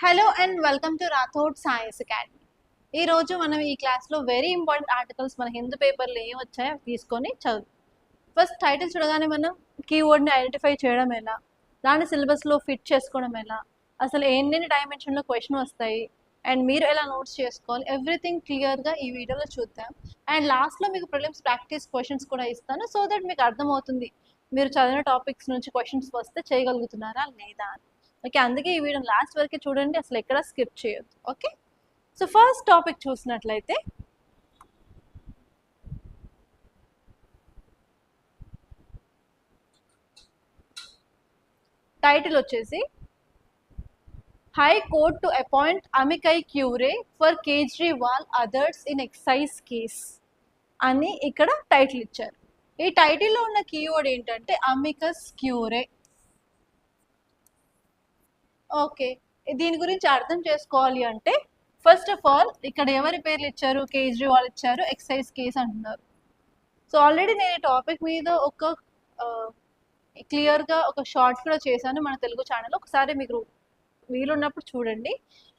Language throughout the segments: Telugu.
Hello and welcome to Rathod science academy. ఈరోజు మనం ఈ క్లాస్లో వెరీ ఇంపార్టెంట్ ఆర్టికల్స్ మన హిందూ పేపర్లో ఏం వచ్చాయో తీసుకొని చదువు. ఫస్ట్ టైటిల్ చూడగానే మనం కీవర్డ్ని ఐడెంటిఫై చేయడం ఎలా, దాన్ని సిలబస్లో ఫిట్ చేసుకోవడం ఎలా, అసలు ఎన్ని డైమెన్షన్లో క్వశ్చన్ వస్తాయి అండ్ మీరు ఎలా నోట్స్ చేసుకోవాలి, ఎవ్రీథింగ్ క్లియర్గా ఈ వీడియోలో చూద్దాం. అండ్ లాస్ట్లో మీకు ప్రిలిమ్స్ ప్రాక్టీస్ క్వశ్చన్స్ కూడా ఇస్తాను, సో దట్ మీకు అర్థమవుతుంది మీరు చదివిన టాపిక్స్ నుంచి క్వశ్చన్స్ వస్తే చేయగలుగుతున్నారా లేదా అని. ఓకే, అందుకే ఈ వీడియో లాస్ట్ వరకు చూడండి, అసలు ఎక్కడ స్కిప్ చేయొద్దు. ఓకే, సో ఫస్ట్ టాపిక్ చూసినట్లయితే టైటిల్ వచ్చేసి high court to appoint amicus curiae for Kejriwal others in excise case అని ఇక్కడ టైటిల్ ఇచ్చారు. ఈ టైటిల్లో ఉన్న కీవర్డ్ ఏంటంటే అమికస్ క్యూరే. ఓకే, దీని గురించి అర్థం చేసుకోవాలి అంటే ఫస్ట్ ఆఫ్ ఆల్ ఇక్కడ ఎవరి పేర్లు ఇచ్చారు, కేజ్రీవాల్ ఇచ్చారు, ఎక్సైజ్ కేస్ అంటున్నారు. సో ఆల్రెడీ నేను ఈ టాపిక్ మీద ఒక క్లియర్గా ఒక షార్ట్ కూడా చేశాను మన తెలుగు ఛానల్, ఒకసారి మీకు వీలున్నప్పుడు చూడండి.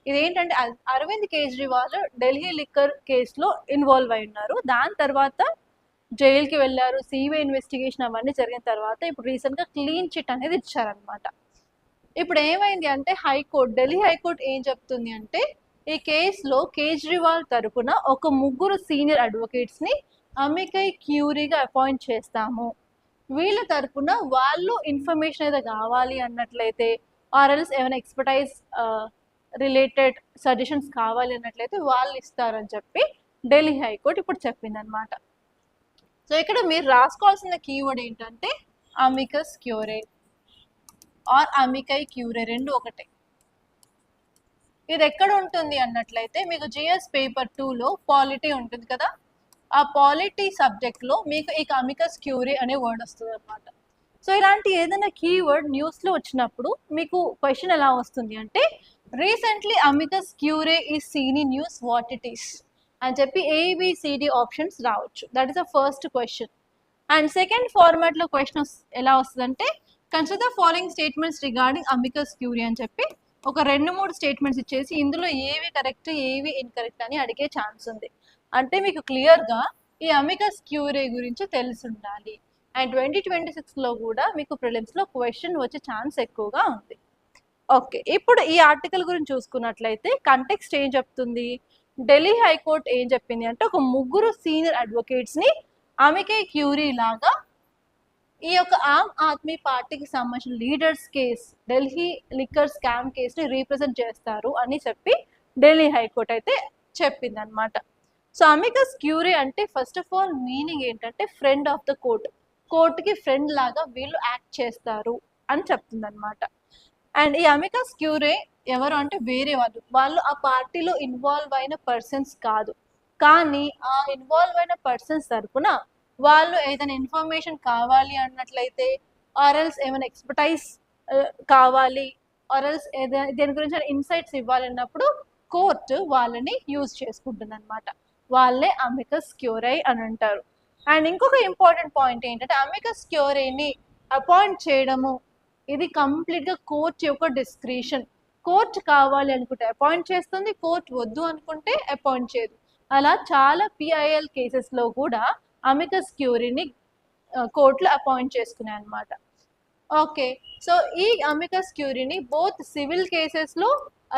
ఇదేంటంటే అరవింద్ కేజ్రీవాల్ ఢిల్లీ లిక్కర్ కేసులో ఇన్వాల్వ్ అయి ఉన్నారు. దాని తర్వాత జైలుకి వెళ్ళారు, సిబిఐ ఇన్వెస్టిగేషన్ అవన్నీ జరిగిన తర్వాత ఇప్పుడు రీసెంట్గా క్లీన్ చిట్ అనేది ఇచ్చారనమాట. ఇప్పుడు ఏమైంది అంటే హైకోర్టు, ఢిల్లీ హైకోర్టు ఏం చెప్తుంది అంటే ఈ కేసులో కేజ్రీవాల్ తరపున ఒక ముగ్గురు సీనియర్ అడ్వకేట్స్ని అమికై క్యూరీగా అపాయింట్ చేస్తాము. వీళ్ళ తరపున వాళ్ళు ఇన్ఫర్మేషన్ ఏదో కావాలి అన్నట్లయితే ఆర్ఎల్స్ ఏమైనా ఎక్స్పర్టైజ్ రిలేటెడ్ సజెషన్స్ కావాలి అన్నట్లయితే వాళ్ళు ఇస్తారని చెప్పి ఢిల్లీ హైకోర్టు ఇప్పుడు చెప్పింది అనమాట. సో ఇక్కడ మీరు రాసుకోవాల్సిన కీవర్డ్ ఏంటంటే అమికస్ క్యూరే ఆర్ అమికై క్యూరే, రెండు ఒకటే. ఇది ఎక్కడ ఉంటుంది అన్నట్లయితే మీకు జిఎస్ పేపర్ 2లో పాలిటీ ఉంటుంది కదా, ఆ పాలిటీ సబ్జెక్ట్లో మీకు ఈ అమికస్ క్యూరే అనే వర్డ్ వస్తుంది అనమాట. సో ఇలాంటి ఏదైనా కీవర్డ్ న్యూస్లో వచ్చినప్పుడు మీకు క్వశ్చన్ ఎలా వస్తుంది అంటే recently amicus curiae is seen in news, what it is అని చెప్పి ఏబిసిడి ఆప్షన్స్ రావచ్చు. That is the first question. And second ఫార్మాట్లో క్వశ్చన్ ఎలా వస్తుందంటే consider the following statements regarding amicus curiae అని చెప్పి ఒక 2-3 స్టేట్మెంట్స్ ఇచ్చేసి ఇందులో ఏవి కరెక్ట్ ఏవి ఇన్కరెక్ట్ అని అడిగే ఛాన్స్ ఉంది. అంటే మీకు క్లియర్గా ఈ అమికస్ క్యూరీ గురించి తెలిసి ఉండాలి. అండ్ 2026లో కూడా మీకు ప్రిలిమ్స్లో క్వశ్చన్ వచ్చే ఛాన్స్ ఎక్కువగా ఉంది. ఓకే, ఇప్పుడు ఈ ఆర్టికల్ గురించి చూసుకున్నట్లయితే కంటెక్స్ట్ ఏం చెప్తుంది, ఢిల్లీ హైకోర్టు ఏం చెప్పింది అంటే ఒక ముగ్గురు సీనియర్ అడ్వకేట్స్ని అమికై క్యూరీ లాగా ఈ యొక్క ఆమ్ ఆద్మీ పార్టీకి సంబంధించిన leaders case, Delhi liquor scam కేసుని రీప్రజెంట్ చేస్తారు అని చెప్పి ఢిల్లీ హైకోర్టు అయితే చెప్పింది అనమాట. సో అమికస్ క్యూరీ అంటే ఫస్ట్ ఆఫ్ ఆల్ మీనింగ్ ఏంటంటే ఫ్రెండ్ ఆఫ్ ద కోర్ట్, కోర్టుకి ఫ్రెండ్ లాగా వీళ్ళు యాక్ట్ చేస్తారు అని చెప్తుంది అనమాట. అండ్ ఈ అమికస్ క్యూరీ ఎవరు అంటే వేరే వాళ్ళు ఆ పార్టీలో ఇన్వాల్వ్ అయిన పర్సన్స్ కాదు, కానీ ఆ ఇన్వాల్వ్ అయిన పర్సన్స్ తరపున వాళ్ళు ఏదైనా ఇన్ఫర్మేషన్ కావాలి అన్నట్లయితే ఆర్ఎల్స్ ఏమైనా ఎక్స్పర్టైజ్ కావాలి ఆర్ఎల్స్ ఏదైనా దేని గురించి ఇన్సైట్స్ ఇవ్వాలి అన్నప్పుడు కోర్టు వాళ్ళని యూజ్ చేసుకుంటుంది అనమాట. వాళ్ళే అమికస్ క్యూరీ అని అంటారు. అండ్ ఇంకొక ఇంపార్టెంట్ పాయింట్ ఏంటంటే అమికస్ క్యూరీని అపాయింట్ చేయడము ఇది కంప్లీట్గా కోర్టు యొక్క డిస్క్రిషన్. కోర్టు కావాలి అనుకుంటే అపాయింట్ చేస్తుంది, కోర్టు వద్దు అనుకుంటే అపాయింట్ చేయదు. అలా చాలా పిఐఎల్ కేసెస్లో కూడా అమికస్ క్యూరీని కోర్టులో అపాయింట్ చేసుకున్నాయి అనమాట. ఓకే, సో ఈ అమికస్ క్యూరీని బోత్ సివిల్ కేసెస్లో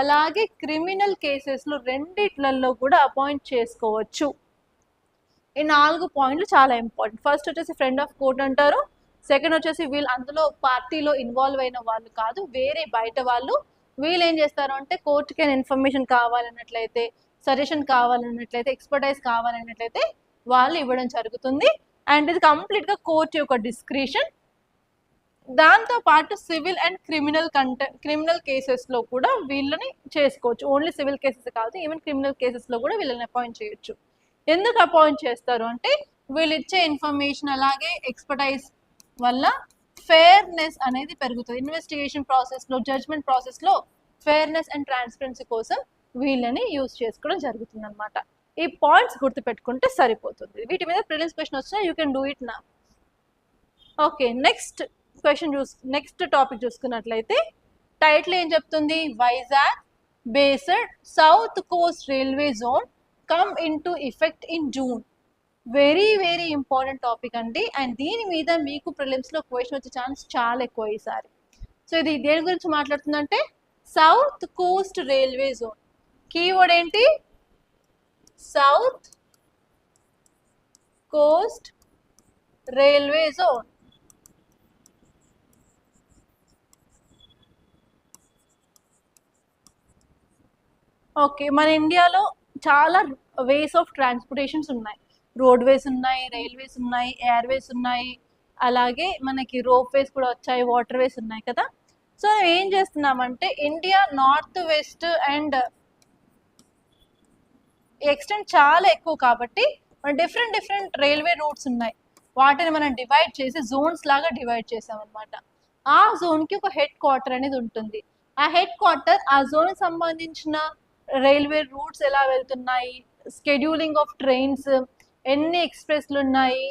అలాగే క్రిమినల్ కేసెస్లో రెండిట్లలో కూడా అపాయింట్ చేసుకోవచ్చు. ఈ 4 పాయింట్లు చాలా ఇంపార్టెంట్. ఫస్ట్ వచ్చేసి ఫ్రెండ్ ఆఫ్ కోర్ట్ అంటారు, సెకండ్ వచ్చేసి వీళ్ళు అందులో పార్టీలో ఇన్వాల్వ్ అయిన వాళ్ళు కాదు, వేరే బయట వాళ్ళు. వీళ్ళు ఏం చేస్తారు అంటే కోర్టుకి ఇన్ఫర్మేషన్ కావాలన్నట్లయితే, సజెషన్ కావాలన్నట్లయితే, ఎక్స్పర్టైజ్ కావాలన్నట్లయితే వాళ్ళు ఇవ్వడం జరుగుతుంది. అండ్ ఇది కంప్లీట్గా కోర్టు యొక్క డిస్క్రిషన్. దాంతో పాటు సివిల్ అండ్ క్రిమినల్ కేసెస్లో కూడా వీళ్ళని చేసుకోవచ్చు. ఓన్లీ సివిల్ కేసెస్ కాదు, ఈవెన్ క్రిమినల్ కేసెస్లో కూడా వీళ్ళని అపాయింట్ చేయొచ్చు. ఎందుకు అపాయింట్ చేస్తారు అంటే వీళ్ళు ఇచ్చే ఇన్ఫర్మేషన్ అలాగే ఎక్స్పర్టైజ్ వల్ల ఫెయిర్నెస్ అనేది పెరుగుతుంది. ఇన్వెస్టిగేషన్ ప్రాసెస్లో, జడ్జ్మెంట్ ప్రాసెస్లో ఫెయిర్నెస్ అండ్ ట్రాన్స్పరెన్సీ కోసం వీళ్ళని యూజ్ చేసుకోవడం జరుగుతుంది అనమాట. ఈ పాయింట్స్ గుర్తుపెట్టుకుంటే సరిపోతుంది. వీటి మీద ప్రిలిమ్స్ క్వశ్చన్ వచ్చినా యూ కెన్ డూ ఇట్ నా. ఓకే, నెక్స్ట్ టాపిక్ చూసుకున్నట్లయితే టైటిల్ ఏం చెప్తుంది, Vizag based South Coast Railway Zone come into effect in June. Very important topic అండి. అండ్ దీని మీద మీకు ప్రిలిమ్స్లో క్వశ్చన్ వచ్చే ఛాన్స్ చాలా ఎక్కువ ఈసారి. సో ఇది దేని గురించి మాట్లాడుతుందంటే south coast railway zone. Keyword ఏంటి? South coast railway zone. Okay, మన ఇండియాలో చాలా వేస్ ఆఫ్ ట్రాన్స్పోర్టేషన్స్ ఉన్నాయి. రోడ్వేస్ ఉన్నాయి, రైల్వేస్ ఉన్నాయి, ఎయిర్వేస్ ఉన్నాయి, అలాగే మనకి రోప్ వేస్ కూడా వచ్చాయి, వాటర్ వేస్ ఉన్నాయి కదా. సో ఏం చేస్తున్నామంటే India north west and extent చాలా ఎక్కువ కాబట్టి డిఫరెంట్ రైల్వే రూట్స్ ఉన్నాయి. వాటిని మనం డివైడ్ చేసి జోన్స్ లాగా డివైడ్ చేసామన్నమాట. ఆ జోన్కి ఒక హెడ్ క్వార్టర్ అనేది ఉంటుంది. ఆ హెడ్ క్వార్టర్ ఆ జోన్కి సంబంధించిన రైల్వే రూట్స్ ఎలా వెళ్తున్నాయి, స్కెడ్యూలింగ్ ఆఫ్ ట్రైన్స్, ఎన్ని ఎక్స్ప్రెస్లు ఉన్నాయి,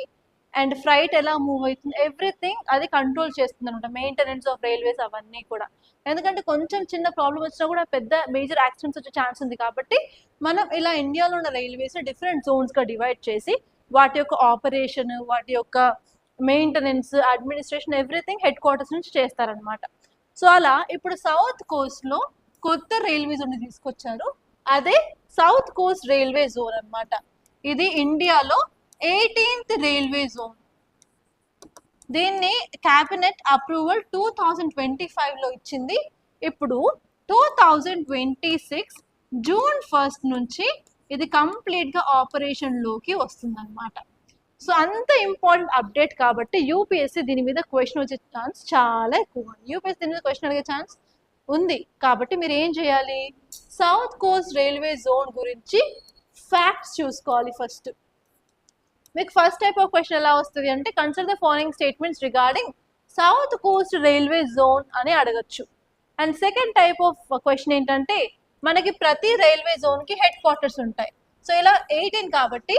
అండ్ ఫ్లైట్ ఎలా మూవ్ అవుతుంది, ఎవ్రీథింగ్ అది కంట్రోల్ చేస్తుంది అనమాట. మెయింటెనెన్స్ ఆఫ్ రైల్వేస్ అవన్నీ కూడా. ఎందుకంటే కొంచెం చిన్న ప్రాబ్లం వచ్చినా కూడా పెద్ద మేజర్ యాక్సిడెంట్స్ వచ్చే ఛాన్స్ ఉంది కాబట్టి మనం ఇలా ఇండియాలో ఉన్న రైల్వేస్ డిఫరెంట్ జోన్స్గా డివైడ్ చేసి వాటి యొక్క ఆపరేషన్, వాటి యొక్క maintenance, administration everything head quarters నుంచి చేస్తారనమాట. సో అలా ఇప్పుడు సౌత్ కోస్ట్లో కొత్త రైల్వే జోన్ తీసుకొచ్చారు. అదే సౌత్ కోస్ట్ రైల్వే జోన్ అన్నమాట. ఇది ఇండియాలో 18th రైల్వే జోన్. దీన్ని క్యాబినెట్ అప్రూవల్ 2025లో ఇచ్చింది. ఇప్పుడు 2026 జూన్ 1 నుంచి ఇది కంప్లీట్గా ఆపరేషన్లోకి వస్తుందన్నమాట. సో అంత ఇంపార్టెంట్ అప్డేట్ కాబట్టి యూపీఎస్సీ దీని మీద క్వశ్చన్ వచ్చే ఛాన్స్ చాలా ఎక్కువ ఉంది. యూపీఎస్సీ దీని మీద క్వశ్చన్ అడిగే ఛాన్స్ ఉంది కాబట్టి మీరు ఏం చేయాలి, సౌత్ కోస్ట్ రైల్వే జోన్ గురించి ఫ్యాక్ట్స్ చూసుకోవాలి. ఫస్ట్ మీకు ఫస్ట్ టైప్ ఆఫ్ క్వశ్చన్ ఎలా వస్తుంది అంటే consider the following statements regarding south coast railway zone అని అడగచ్చు. And second type of question ఏంటంటే మనకి ప్రతి రైల్వే జోన్కి హెడ్ క్వార్టర్స్ ఉంటాయి. సో ఇలా 18 కాబట్టి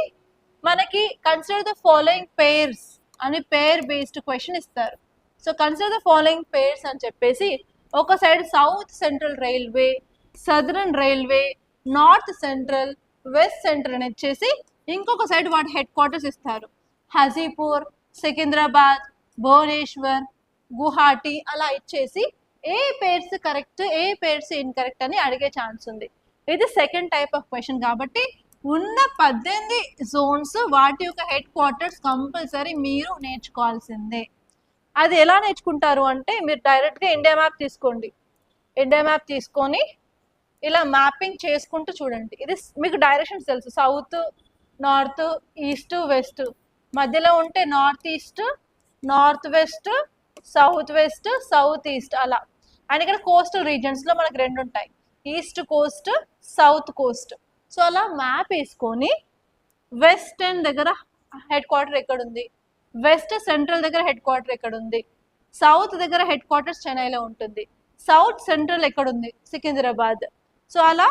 మనకి కన్సిడర్ ద ఫాలోయింగ్ పేర్స్ అని పేర్ బేస్డ్ క్వశ్చన్ ఇస్తారు. So consider the following pairs అని చెప్పేసి ఒక side south central railway, southern railway, north central, west central అని ఇచ్చేసి ఇంకొక సైడ్ వాటి హెడ్ క్వార్టర్స్ ఇస్తారు. హజీపూర్, సికింద్రాబాద్, భువనేశ్వర్, గుహాటీ అలా ఇచ్చేసి ఏ పేర్స్ కరెక్ట్, ఏ పేర్స్ ఇన్కరెక్ట్ అని అడిగే ఛాన్స్ ఉంది. ఇది సెకండ్ టైప్ ఆఫ్ క్వశ్చన్ కాబట్టి ఉన్న 18 జోన్స్ వాటి యొక్క హెడ్ క్వార్టర్స్ కంపల్సరీ మీరు నేర్చుకోవాల్సిందే. అది ఎలా నేర్చుకుంటారు అంటే మీరు డైరెక్ట్గా ఇండియా మ్యాప్ తీసుకోండి. ఇండియా మ్యాప్ తీసుకొని ఇలా మ్యాపింగ్ చేసుకుంటూ చూడండి. ఇది మీకు డైరెక్షన్స్ తెలుసు, సౌత్, నార్త్, ఈస్ట్, వెస్ట్, మధ్యలో ఉంటే north east, north west, south west, south east అలా. అండ్ ఇక్కడ కోస్టల్ రీజన్స్లో మనకు 2 ఉంటాయి, east Coast, south Coast. So అలా మ్యాప్ వేసుకొని వెస్టర్న్ దగ్గర హెడ్ క్వార్టర్ ఎక్కడుంది, వెస్ట్ సెంట్రల్ దగ్గర హెడ్ క్వార్టర్ ఎక్కడుంది, సౌత్ దగ్గర హెడ్ క్వార్టర్స్ చెన్నైలో ఉంటుంది, సౌత్ సెంట్రల్ ఎక్కడుంది, సికింద్రాబాద్. సో అలా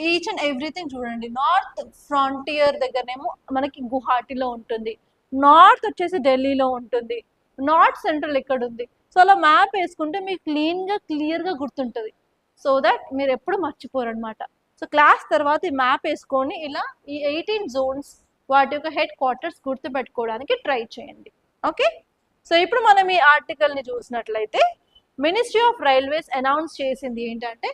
ఈచ్ అండ్ ఎవ్రీథింగ్ చూడండి. నార్త్ ఫ్రాంటియర్ దగ్గరనేమో మనకి గుహాటీలో ఉంటుంది, నార్త్ వచ్చేసి ఢిల్లీలో ఉంటుంది, నార్త్ సెంట్రల్ ఎక్కడ ఉంది. సో అలా మ్యాప్ వేసుకుంటే మీకు క్లియర్గా గుర్తుంటుంది. సో దట్ మీరు ఎప్పుడు మర్చిపోరు అనమాట. సో క్లాస్ తర్వాత ఈ మ్యాప్ వేసుకొని ఇలా ఈ 18 జోన్స్ వాటి యొక్క హెడ్ క్వార్టర్స్ గుర్తుపెట్టుకోవడానికి ట్రై చేయండి. ఓకే, సో ఇప్పుడు మనం ఈ ఆర్టికల్ని చూసినట్లయితే మినిస్ట్రీ ఆఫ్ రైల్వేస్ అనౌన్స్ చేసింది ఏంటంటే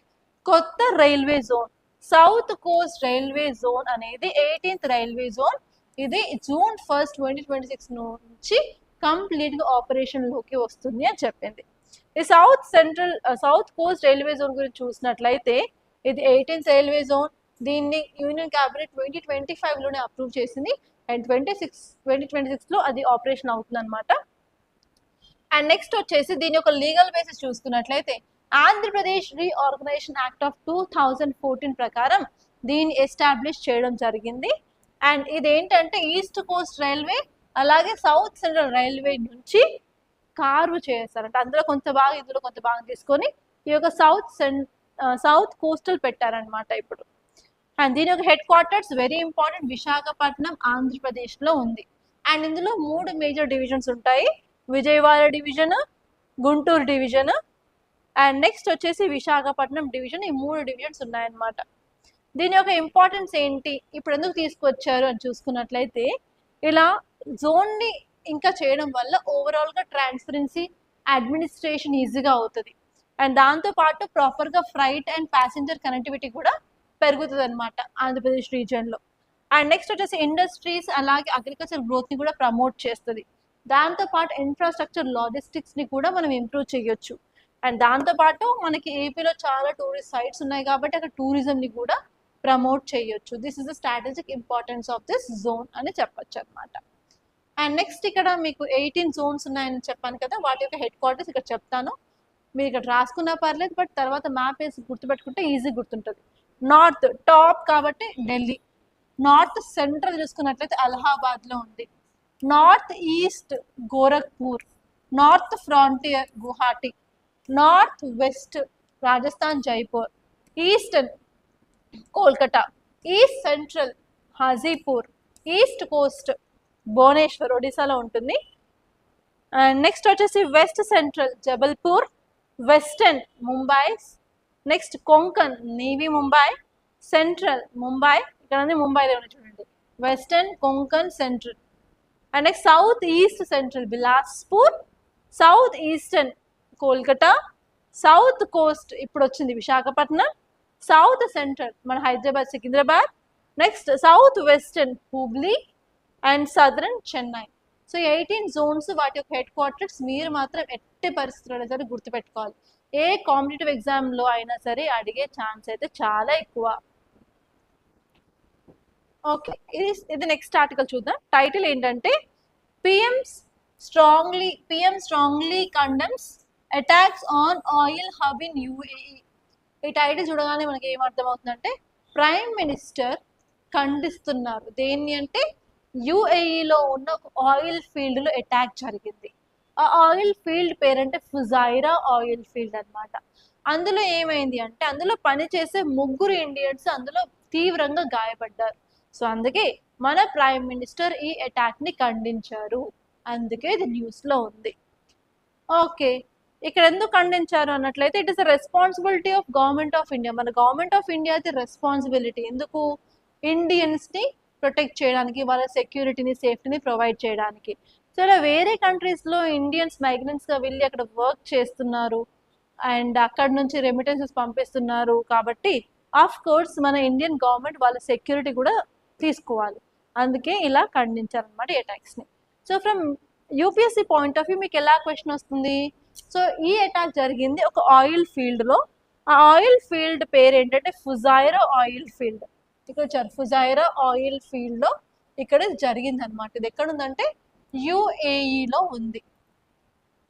కొత్త railway zone south coast railway zone అనేది 18th రైల్వే జోన్. ఇది జూన్ 1, 2026 నుంచి కంప్లీట్గా ఆపరేషన్లోకి వస్తుంది అని చెప్పింది. ఈ సౌత్ కోస్ట్ రైల్వే జోన్ గురించి చూసినట్లయితే ఇది 18th రైల్వే జోన్. దీన్ని యూనియన్ క్యాబినెట్ 2025లోనే అప్రూవ్ చేసింది అండ్ 2026లో అది ఆపరేషన్ అవుతుంది అనమాట. అండ్ నెక్స్ట్ వచ్చేసి దీని యొక్క లీగల్ బేసిస్ చూసుకున్నట్లయితే ఆంధ్రప్రదేశ్ రీఆర్గనైజేషన్ యాక్ట్ ఆఫ్ 2014 ప్రకారం దీన్ని ఎస్టాబ్లిష్ చేయడం జరిగింది. అండ్ ఇది ఏంటంటే ఈస్ట్ కోస్ట్ రైల్వే అలాగే సౌత్ సెంట్రల్ రైల్వే నుంచి కార్వ్ చేస్తారంట. అందులో కొంత భాగం ఇందులో కొంత భాగం తీసుకొని ఈ యొక్క సౌత్ కోస్టల్ పెట్టారనమాట ఇప్పుడు. అండ్ దీని యొక్క head quarters very important Visakhapatnam ఆంధ్రప్రదేశ్లో ఉంది. అండ్ ఇందులో 3 మేజర్ డివిజన్స్ ఉంటాయి, Vijayawada division, Guntur division and next వచ్చేసి విశాఖపట్నం డివిజన్. ఈ 3 డివిజన్స్ ఉన్నాయన్నమాట. దీని యొక్క ఇంపార్టెన్స్ ఏంటి, ఇప్పుడు ఎందుకు తీసుకొచ్చారు అని చూసుకున్నట్లయితే, ఇలా జోన్ని ఇంకా చేయడం వల్ల ఓవరాల్గా ట్రాన్స్పరెన్సీ, అడ్మినిస్ట్రేషన్ ఈజీగా అవుతుంది. అండ్ దాంతోపాటు ప్రాపర్గా ఫ్రైట్ అండ్ ప్యాసింజర్ కనెక్టివిటీ కూడా పెరుగుతుంది అనమాట ఆంధ్రప్రదేశ్ రీజియన్లో. అండ్ నెక్స్ట్ వచ్చేసి ఇండస్ట్రీస్ అలాగే అగ్రికల్చర్ గ్రోత్ని కూడా ప్రమోట్ చేస్తుంది. దాంతోపాటు ఇన్ఫ్రాస్ట్రక్చర్ లాజిస్టిక్స్ని కూడా మనం ఇంప్రూవ్ చేయొచ్చు. అండ్ దాంతోపాటు మనకి ఏపీలో చాలా టూరిస్ట్ సైట్స్ ఉన్నాయి కాబట్టి అక్కడ టూరిజంని కూడా ప్రమోట్ చేయొచ్చు. This is the strategic importance of this zone అని చెప్పొచ్చు అనమాట. అండ్ నెక్స్ట్ ఇక్కడ మీకు 18 జోన్స్ ఉన్నాయని చెప్పాను కదా, వాటి యొక్క హెడ్ క్వార్టర్స్ ఇక్కడ చెప్తాను. మీరు ఇక్కడ రాసుకున్నా పర్లేదు, బట్ తర్వాత మ్యాప్ వేసి గుర్తుపెట్టుకుంటే ఈజీ గుర్తుంటుంది. నార్త్ టాప్ కాబట్టి ఢిల్లీ. నార్త్ సెంట్రల్ చూసుకున్నట్లయితే అలహాబాద్లో ఉంది. North east Gorakhpur. North frontier Guwahati. North west Rajasthan Jaipur. Eastern Kolkata. East central Hajipur. East coast Bhubaneswar ఒడిశాలో ఉంటుంది. అండ్ నెక్స్ట్ వచ్చేసి west central Jabalpur. Western Mumbai. Next Konkan Navi Mumbai. Central Mumbai, ఇక్కడ ముంబైలో ఉంది చూడండి, western Konkan central. And next south east central Bilaspur. South eastern Kolkata. South coast ఇప్పుడు వచ్చింది విశాఖపట్నం. సౌత్ సెంట్రల్ మన Hyderabad Secunderabad. Next south western Hubli and southern Chennai. So 18 Jones, వాటి యొక్క హెడ్ క్వార్టర్స్ మీరు మాత్రం ఎట్టి పరిస్థితుల్లో సరే గుర్తుపెట్టుకోవాలి. ఏ కాంపిటేటివ్ ఎగ్జామ్లో అయినా సరే అడిగే ఛాన్స్ అయితే చాలా ఎక్కువ. ఓకే, ఇది నెక్స్ట్ ఆర్టికల్ చూద్దాం. టైటిల్ ఏంటంటే PM strongly condemns attacks on oil hub in UAE. ఈ టైటిల్ చూడగానే మనకి ఏం అర్థమవుతుందంటే, ప్రైమ్ మినిస్టర్ ఖండిస్తున్నారు దేన్ని అంటే, యూఏఈలో ఉన్న ఒక ఆయిల్ ఫీల్డ్లో అటాక్ జరిగింది. ఆ ఆయిల్ ఫీల్డ్ పేరంటే ఫుజైరా ఆయిల్ ఫీల్డ్ అనమాట. అందులో ఏమైంది అంటే, అందులో పనిచేసే 3 ఇండియన్స్ అందులో తీవ్రంగా గాయపడ్డారు. సో అందుకే మన ప్రైమ్ మినిస్టర్ ఈ అటాక్ని ఖండించారు. అందుకే ఇది న్యూస్లో ఉంది. ఓకే, ఇక్కడ ఎందుకు ఖండించారు అన్నట్లయితే, it is the responsibility of government of India. మన గవర్నమెంట్ ఆఫ్ ఇండియా అయితే రెస్పాన్సిబిలిటీ ఎందుకు, ఇండియన్స్ని ప్రొటెక్ట్ చేయడానికి, వాళ్ళ సెక్యూరిటీని సేఫ్టీని ప్రొవైడ్ చేయడానికి. సో ఇలా వేరే కంట్రీస్లో ఇండియన్స్ మైగ్రెంట్స్గా వెళ్ళి అక్కడ వర్క్ చేస్తున్నారు అండ్ అక్కడ నుంచి రెమిటెన్సెస్ పంపిస్తున్నారు. కాబట్టి ఆఫ్ కోర్స్ మన ఇండియన్ గవర్నమెంట్ వాళ్ళ సెక్యూరిటీ కూడా తీసుకోవాలి. అందుకే ఇలా ఖండించారనమాట ఈ అటాక్స్ని. So from UPSC point of view మీకు ఎలా క్వశ్చన్ వస్తుంది, సో ఈ అటాక్ జరిగింది ఒక ఆయిల్ ఫీల్డ్లో. ఆ ఆయిల్ ఫీల్డ్ పేరు ఏంటంటే ఫుజైరా ఆయిల్ ఫీల్డ్. ఇక్కడ వచ్చారు ఫుజైరా ఆయిల్ ఫీల్డ్లో ఇక్కడ జరిగింది అనమాట. ఇది ఎక్కడ ఉందంటే యూఏఈలో ఉంది.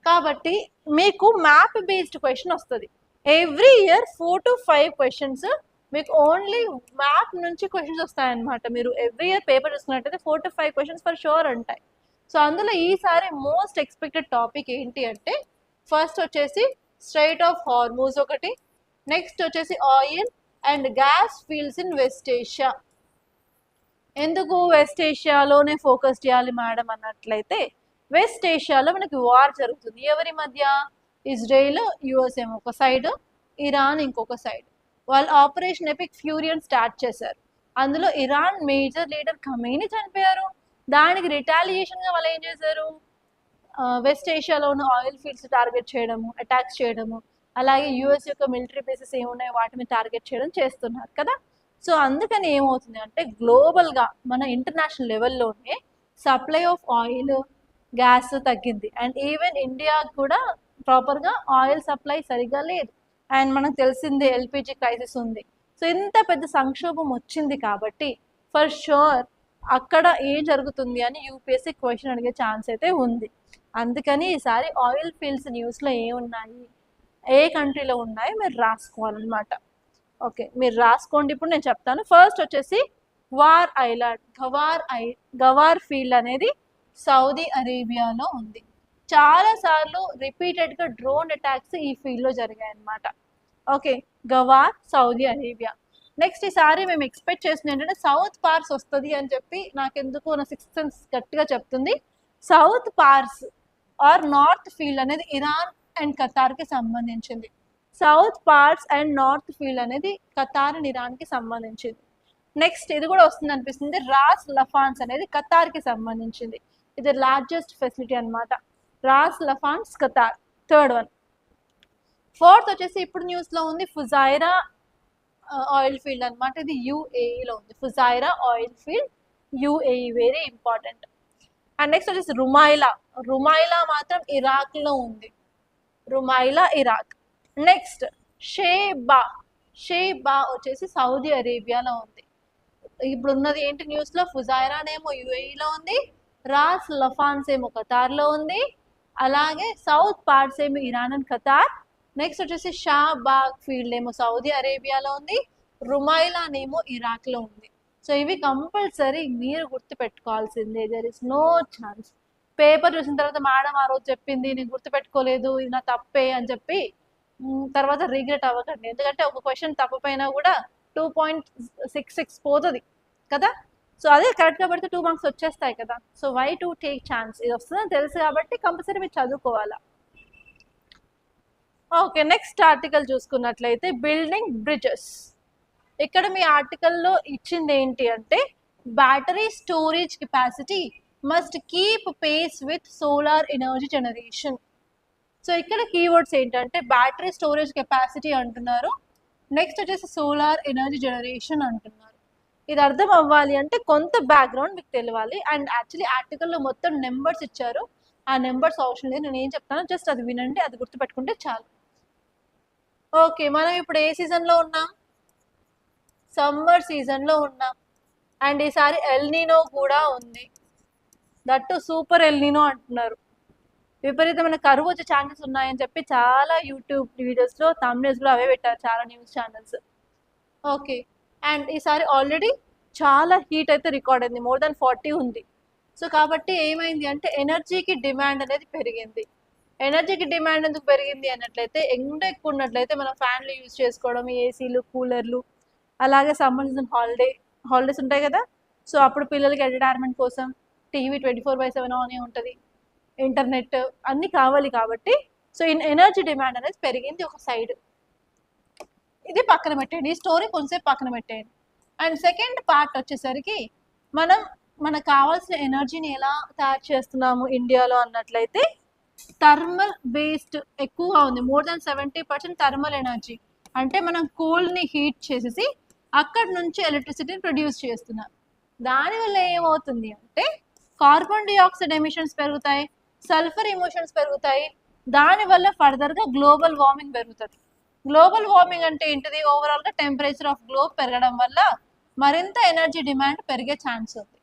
కాబట్టి మీకు మ్యాప్ బేస్డ్ క్వశ్చన్ వస్తుంది. ఎవ్రీ ఇయర్ 4 to 5 క్వశ్చన్స్ మీకు ఓన్లీ మ్యాప్ నుంచి క్వశ్చన్స్ వస్తాయన్నమాట. మీరు ఎవ్రీ ఇయర్ పేపర్ చూసుకున్నట్టయితే 4 to 5 క్వశ్చన్స్ ఫర్ షూర్ ఉంటాయి. సో అందులో ఈసారి మోస్ట్ ఎక్స్పెక్టెడ్ టాపిక్ ఏంటి అంటే, ఫస్ట్ వచ్చేసి స్ట్రైట్ ఆఫ్ హార్మూజ్ ఒకటి. నెక్స్ట్ వచ్చేసి oil and gas fields in west Asia. ఎందుకు వెస్ట్ ఏషియాలోనే ఫోకస్ చేయాలి మేడం అన్నట్లయితే, వెస్ట్ ఏషియాలో మనకి వార్ జరుగుతుంది. ఎవరి మధ్య, ఇజ్రాయిల్ యుఎస్ఏ ఒక సైడ్, ఇరాన్ ఇంకొక సైడ్. వాళ్ళు ఆపరేషన్ ఎపిక్ ఫ్యూరియన్ స్టార్ట్ చేశారు. అందులో ఇరాన్ మేజర్ లీడర్ ఖమేని చనిపోయారు. దానికి రిటాలియేషన్గా వాళ్ళు ఏం చేశారు, వెస్ట్ ఏషియాలో ఉన్న ఆయిల్ ఫీల్డ్స్ టార్గెట్ చేయడము, అటాక్స్ చేయడము, అలాగే యుఎస్ యొక్క మిలిటరీ బేసెస్ ఏమున్నాయో వాటిని టార్గెట్ చేయడం చేస్తున్నారు కదా. సో అందుకని ఏమవుతుంది అంటే, గ్లోబల్గా మన ఇంటర్నేషనల్ లెవెల్లోనే సప్లై ఆఫ్ ఆయిల్ గ్యాస్ తగ్గింది. అండ్ ఈవెన్ ఇండియా కూడా ప్రాపర్గా ఆయిల్ సప్లై సరిగ్గా లేదు. అండ్ మనకు తెలిసిందే ఎల్పిజి క్రైసిస్ ఉంది. సో ఇంత పెద్ద సంక్షోభం వచ్చింది కాబట్టి ఫర్ షూర్ అక్కడ ఏం జరుగుతుంది అని యూపీఎస్సీ క్వశ్చన్ అడిగే ఛాన్స్ అయితే ఉంది. అందుకని ఈసారి ఆయిల్ ఫీల్డ్స్ న్యూస్లో ఏమున్నాయి, ఏ కంట్రీలో ఉన్నాయి మీరు రాసుకోవాలన్నమాట. ఓకే, మీరు రాసుకోండి. ఇప్పుడు నేను చెప్తాను. ఫస్ట్ వచ్చేసి గ్వార్ ఐలాండ్. గవార్ ఫీల్డ్ అనేది సౌదీ అరేబియాలో ఉంది. చాలాసార్లు రిపీటెడ్గా డ్రోన్ అటాక్స్ ఈ ఫీల్డ్లో జరిగాయి అన్నమాట. Okay, Ghawar Saudi Arabia. Next ఈసారి మేము ఎక్స్పెక్ట్ చేసింది ఏంటంటే సౌత్ పార్స్ వస్తుంది అని చెప్పి, నాకెందుకు నా 6th సెన్స్ గట్టిగా చెప్తుంది. సౌత్ పార్స్ ఆర్ నార్త్ ఫీల్డ్ అనేది ఇరాన్ అండ్ ఖతార్కి సంబంధించింది. South parts and north field అనేది ఖతార్ అండ్ ఇరాన్కి సంబంధించింది. నెక్స్ట్ ఇది కూడా వస్తుంది అనిపిస్తుంది, రాస్ లఫాన్స్ అనేది ఖతార్కి సంబంధించింది. ఇది లార్జెస్ట్ ఫెసిలిటీ అన్నమాట, Ras Laffans Qatar. Third one. Fourth వచ్చేసి ఇప్పుడు న్యూస్లో ఉంది ఫుజైరా ఆయిల్ ఫీల్డ్ అనమాట. ఇది యూఏఈలో ఉంది, Fujairah oil field UAE, very important. And next వచ్చేసి రుమైలా. రుమైలా మాత్రం ఇరాక్లో ఉంది, రుమైలా ఇరాక్. Next Sheba. షేబా వచ్చేసి సౌదీ అరేబియాలో ఉంది. ఇప్పుడు ఉన్నది ఏంటి న్యూస్లో, ఫుజైరానేమో యూఏఈలో ఉంది, రాస్ లఫాన్స్ ఏమో ఖతార్లో ఉంది, అలాగే సౌత్ పార్ట్స్ ఏమో ఇరాన్ అండ్ ఖతార్. నెక్స్ట్ వచ్చేసి షాబాగ్ ఫీల్డ్ ఏమో సౌదీ అరేబియాలో ఉంది, రుమైలానేమో ఇరాక్లో ఉంది. సో ఇవి కంపల్సరీ మీరు గుర్తు పెట్టుకోవాల్సిందే, there is no chance. Paper చూసిన తర్వాత మేడం ఆ రోజు చెప్పింది నేను గుర్తుపెట్టుకోలేదు, ఇది నా తప్పే అని చెప్పి తర్వాత రిగ్రెట్ అవ్వకండి. ఎందుకంటే ఒక క్వశ్చన్ తప్పపోయినా కూడా 2.66 పోతుంది కదా. సో అదే కరెక్ట్గా పెడితే 2 మార్క్స్ వచ్చేస్తాయి కదా. So why to take chance, ఇది వస్తుందని తెలుసు కాబట్టి కంపల్సరీ మీరు చదువుకోవాలా. ఓకే, నెక్స్ట్ ఆర్టికల్ చూసుకున్నట్లయితే బిల్డింగ్ బ్రిడ్జెస్. ఇక్కడ మీ ఆర్టికల్లో ఇచ్చింది ఏంటి అంటే battery storage capacity must keep pace with solar energy generation. So ఇక్కడ కీవర్డ్స్ ఏంటంటే బ్యాటరీ స్టోరేజ్ కెపాసిటీ అంటున్నారు, నెక్స్ట్ వచ్చేసి సోలార్ ఎనర్జీ జనరేషన్ అంటున్నారు. ఇది అర్థం అవ్వాలి అంటే కొంత బ్యాక్గ్రౌండ్ మీకు తెలియాలి. అండ్ యాక్చువల్లీ ఆర్టికల్లో మొత్తం నెంబర్స్ ఇచ్చారు, ఆ నెంబర్స్ అవసరం లేదు, నేను ఏం చెప్తానో జస్ట్ అది వినండి, అది గుర్తుపెట్టుకుంటే చాలు. ఓకే, మనం ఇప్పుడు ఏ సీజన్లో ఉన్నాం, సమ్మర్ సీజన్లో ఉన్నాం. అండ్ ఈసారి ఎల్నినో కూడా ఉంది, దట్టు సూపర్ ఎల్నినో అంటున్నారు. విపరీతమైన కరువు వచ్చే ఛాన్సెస్ ఉన్నాయని చెప్పి చాలా యూట్యూబ్ వీడియోస్లో థంబ్నెయిల్స్లో అవే పెట్టారు చాలా న్యూస్ ఛానల్స్. ఓకే, అండ్ ఈసారి ఆల్రెడీ చాలా హీట్ అయితే రికార్డ్ అయింది, మోర్ దాన్ 40 ఉంది. సో కాబట్టి ఏమైంది అంటే ఎనర్జీకి డిమాండ్ అనేది పెరిగింది. ఎనర్జీకి డిమాండ్ ఎందుకు పెరిగింది అన్నట్లయితే ఎండ ఎక్కువ ఉన్నట్లయితే మనం ఫ్యాన్లు యూజ్ చేసుకోవడం, ఏసీలు, కూలర్లు, అలాగే సమ్మర్ సీజన్ హాలిడేస్ ఉంటాయి కదా. సో అప్పుడు పిల్లలకి ఎంటర్టైన్మెంట్ కోసం టీవీ 24/7 ఆనే ఉంటుంది, ఇంటర్నెట్ అన్నీ కావాలి కాబట్టి సో ఎనర్జీ డిమాండ్ అనేది పెరిగింది ఒక సైడ్. ఇది పక్కన పెట్టేయండి, ఈ స్టోరీ కొంచెంసేపు పక్కన పెట్టేయండి. అండ్ సెకండ్ పార్ట్ వచ్చేసరికి మనకు కావాల్సిన ఎనర్జీని ఎలా తయారు చేస్తున్నాము ఇండియాలో అన్నట్లయితే థర్మల్ బేస్డ్ ఎక్కువగా ఉంది, మోర్ దాన్ 70% థర్మల్ ఎనర్జీ. అంటే మనం కోల్ని హీట్ చేసేసి అక్కడ నుంచి ఎలక్ట్రిసిటీని ప్రొడ్యూస్ చేస్తున్నాం. దానివల్ల ఏమవుతుంది అంటే కార్బన్ డైఆక్సైడ్ ఎమిషన్స్ పెరుగుతాయి, సల్ఫర్ ఎమిషన్స్ పెరుగుతాయి, దానివల్ల ఫర్దర్గా గ్లోబల్ వార్మింగ్ పెరుగుతుంది. గ్లోబల్ వార్మింగ్ అంటే ఏంటిది, ఓవరాల్గా టెంపరేచర్ ఆఫ్ గ్లోబ్ పెరగడం వల్ల మరింత ఎనర్జీ డిమాండ్ పెరిగే ఛాన్స్ ఉంది.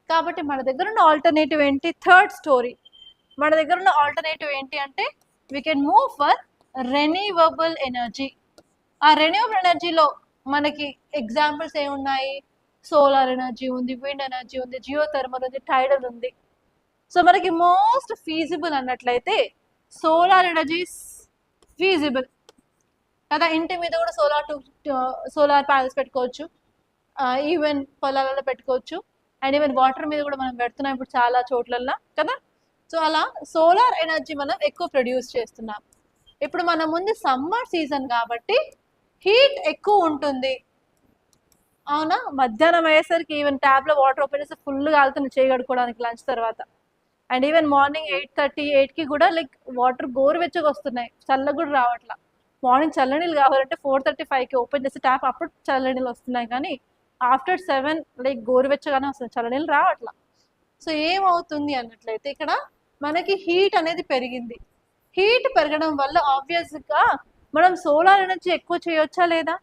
కాబట్టి మన దగ్గర ఉన్న ఆల్టర్నేటివ్ ఏంటి, థర్డ్ స్టోరీ, మన దగ్గర ఉన్న ఆల్టర్నేటివ్ ఏంటి అంటే we can move for renewable energy. ఆ రెన్యూవబుల్ ఎనర్జీలో మనకి ఎగ్జాంపుల్స్ ఏమున్నాయి, సోలార్ ఎనర్జీ ఉంది, విండ్ ఎనర్జీ ఉంది, జియో థర్మల్ ఉంది, టైడల్ ఉంది. సో మనకి మోస్ట్ ఫీజిబుల్ అన్నట్లయితే సోలార్ ఎనర్జీ ఫీజిబుల్ కదా. ఇంటి మీద కూడా సోలార్ ప్యానల్స్ పెట్టుకోవచ్చు, ఈవెన్ పొలాలలో పెట్టుకోవచ్చు, అండ్ ఈవెన్ వాటర్ మీద కూడా మనం పెడుతున్నాం ఇప్పుడు చాలా చోట్లల్లో కదా. సో అలా సోలార్ ఎనర్జీ మనం ఎక్కువ ప్రొడ్యూస్ చేస్తున్నాం. ఇప్పుడు మన ముందు సమ్మర్ సీజన్ కాబట్టి హీట్ ఎక్కువ ఉంటుంది, అవునా. మధ్యాహ్నం అయ్యేసరికి ఈవెన్ ట్యాబ్లో వాటర్ ఓపెన్ చేస్తే ఫుల్గా కాలుతుంది చేయగడుకోవడానికి లంచ్ తర్వాత. అండ్ ఈవెన్ మార్నింగ్ 8:30, 8కి కూడా లైక్ వాటర్ గోరువెచ్చగా వస్తున్నాయి, చల్ల కూడా రావట్లా. మార్నింగ్ చల్లనీళ్ళు కావాలంటే 4:35కి ఓపెన్ చేసి ట్యాప్, అప్పుడు చల్లనీళ్ళు వస్తున్నాయి, కానీ ఆఫ్టర్ 7 లైక్ గోరువెచ్చగానే వస్తుంది, చల్లనీళ్ళు రావట్లా. సో ఏమవుతుంది అన్నట్లయితే ఇక్కడ మనకి హీట్ అనేది పెరిగింది. హీట్ పెరగడం వల్ల ఆబ్వియస్గా మనం సోలార్ ఎనర్జీ ఎక్కువ చేయొచ్చా లేదా,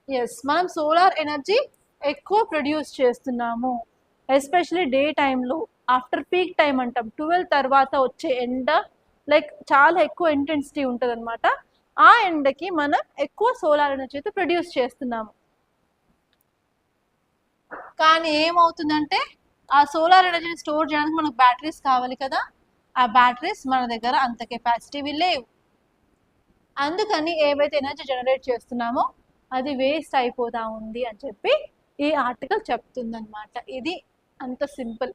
ఎస్, మనం సోలార్ ఎనర్జీ ఎక్కువ ప్రొడ్యూస్ చేస్తున్నాము. ఎస్పెషలీ డే టైంలో ఆఫ్టర్ పీక్ టైం అంటాం, 12 తర్వాత వచ్చే ఎండ లైక్ చాలా ఎక్కువ ఇంటెన్సిటీ ఉంటుంది అనమాట. ఆ ఎండకి మనం ఎక్కువ సోలార్ ఎనర్జీ అయితే ప్రొడ్యూస్ చేస్తున్నాము. కానీ ఏమవుతుందంటే ఆ సోలార్ ఎనర్జీని స్టోర్ చేయడానికి మనకు బ్యాటరీస్ కావాలి కదా, ఆ బ్యాటరీస్ మన దగ్గర అంత కెపాసిటీవి లేవు. అందుకని ఏవైతే ఎనర్జీ జనరేట్ చేస్తున్నామో అది వేస్ట్ అయిపోతా ఉంది అని చెప్పి ఈ ఆర్టికల్ చెప్తుందన్నమాట. ఇది అంత సింపుల్.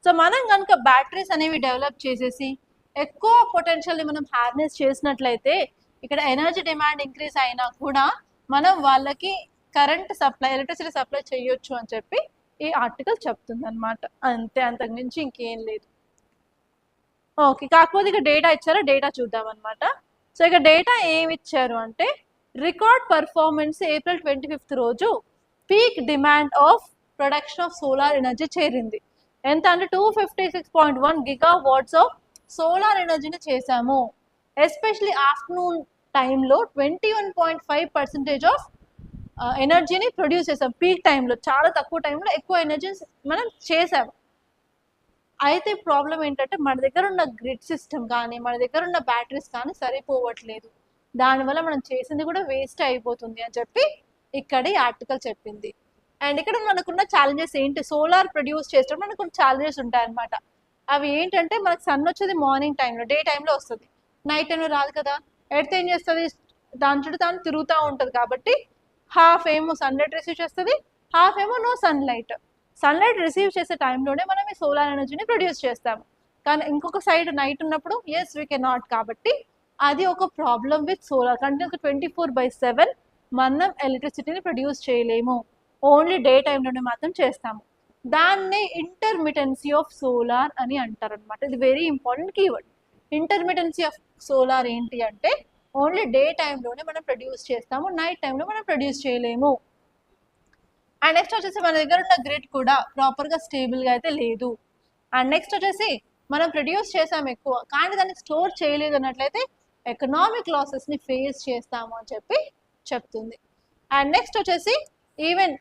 సో మనం కనుక బ్యాటరీస్ అనేవి డెవలప్ చేసేసి ఎక్కువ పొటెన్షియల్ని మనం హార్నెస్ చేసినట్లయితే ఇక్కడ ఎనర్జీ డిమాండ్ ఇంక్రీజ్ అయినా కూడా మనం వాళ్ళకి కరెంట్ సప్లై, ఎలక్ట్రిసిటీ సప్లై చేయొచ్చు అని చెప్పి ఈ ఆర్టికల్ చెప్తుంది అనమాట. అంతే, అంతకు మించి ఇంకేం లేదు. ఓకే, కాకపోతే ఇక డేటా ఇచ్చారో డేటా చూద్దాం అనమాట. సో ఇక డేటా ఏమి ఇచ్చారు అంటే, రికార్డ్ పర్ఫార్మెన్స్ ఏప్రిల్ 25 రోజు peak demand of production of solar energy చేరింది. ఎంత అంటే 256.1 GW ఆఫ్ సోలార్ ఎనర్జీని చేశాము. ఎస్పెషలీ ఆఫ్టర్నూన్ టైంలో 21.5% ఆఫ్ ఎనర్జీని ప్రొడ్యూస్ చేసాం. పీక్ టైంలో, చాలా తక్కువ టైంలో ఎక్కువ ఎనర్జీ మనం చేసాము. అయితే ప్రాబ్లం ఏంటంటే మన దగ్గర ఉన్న గ్రిడ్ సిస్టమ్ కానీ, మన దగ్గర ఉన్న బ్యాటరీస్ కానీ సరిపోవట్లేదు. దానివల్ల మనం చేసింది కూడా వేస్ట్ అయిపోతుంది అని చెప్పి ఇక్కడ ఈ ఆర్టికల్ చెప్పింది. అండ్ ఇక్కడ మనకున్న ఛాలెంజెస్ ఏంటి, సోలార్ ప్రొడ్యూస్ చేసేటప్పుడు మనకు కొన్ని ఛాలెంజెస్ ఉంటాయి అనమాట. అవి ఏంటంటే, మనకు సన్ వచ్చేది మార్నింగ్ టైంలో, డే టైంలో వస్తుంది, నైట్ టైంలో రాదు కదా. ఎడితే ఏం చేస్తుంది, దాని చుట్టూ తాను తిరుగుతూ ఉంటుంది కాబట్టి హాఫ్ ఏమో సన్లైట్ రిసీవ్ చేస్తుంది, హాఫ్ ఏమో నో సన్లైట్. సన్లైట్ రిసీవ్ చేసే టైంలోనే మనం ఈ సోలార్ ఎనర్జీని ప్రొడ్యూస్ చేస్తాము. కానీ ఇంకొక సైడ్ నైట్ ఉన్నప్పుడు ఎస్ వీ కెన్ నాట్. కాబట్టి అది ఒక ప్రాబ్లం విత్ సోలార్. కంటిన్యూగా 24/7 మనం ఎలక్ట్రిసిటీని ప్రొడ్యూస్ చేయలేము, ఓన్లీ డే టైంలోనే మాత్రం చేస్తాము. దాన్నే ఇంటర్మిటెన్సీ ఆఫ్ సోలార్ అని అంటారు అనమాట. ఇది very important keyword. Intermittency of solar ఏంటి అంటే, ఓన్లీ డే టైంలోనే మనం ప్రొడ్యూస్ చేస్తాము, నైట్ టైంలో మనం ప్రొడ్యూస్ చేయలేము. అండ్ నెక్స్ట్ వచ్చేసి మన దగ్గర ఉన్న గ్రిడ్ కూడా ప్రాపర్గా స్టేబుల్గా అయితే లేదు. అండ్ నెక్స్ట్ వచ్చేసి మనం ప్రొడ్యూస్ చేసాము ఎక్కువ, కానీ దాన్ని స్టోర్ చేయలేదు అన్నట్లయితే ఎకనామిక్ లాసెస్ని ఫేస్ చేస్తాము అని చెప్పి చెప్తుంది. అండ్ నెక్స్ట్ వచ్చేసి ఈవెన్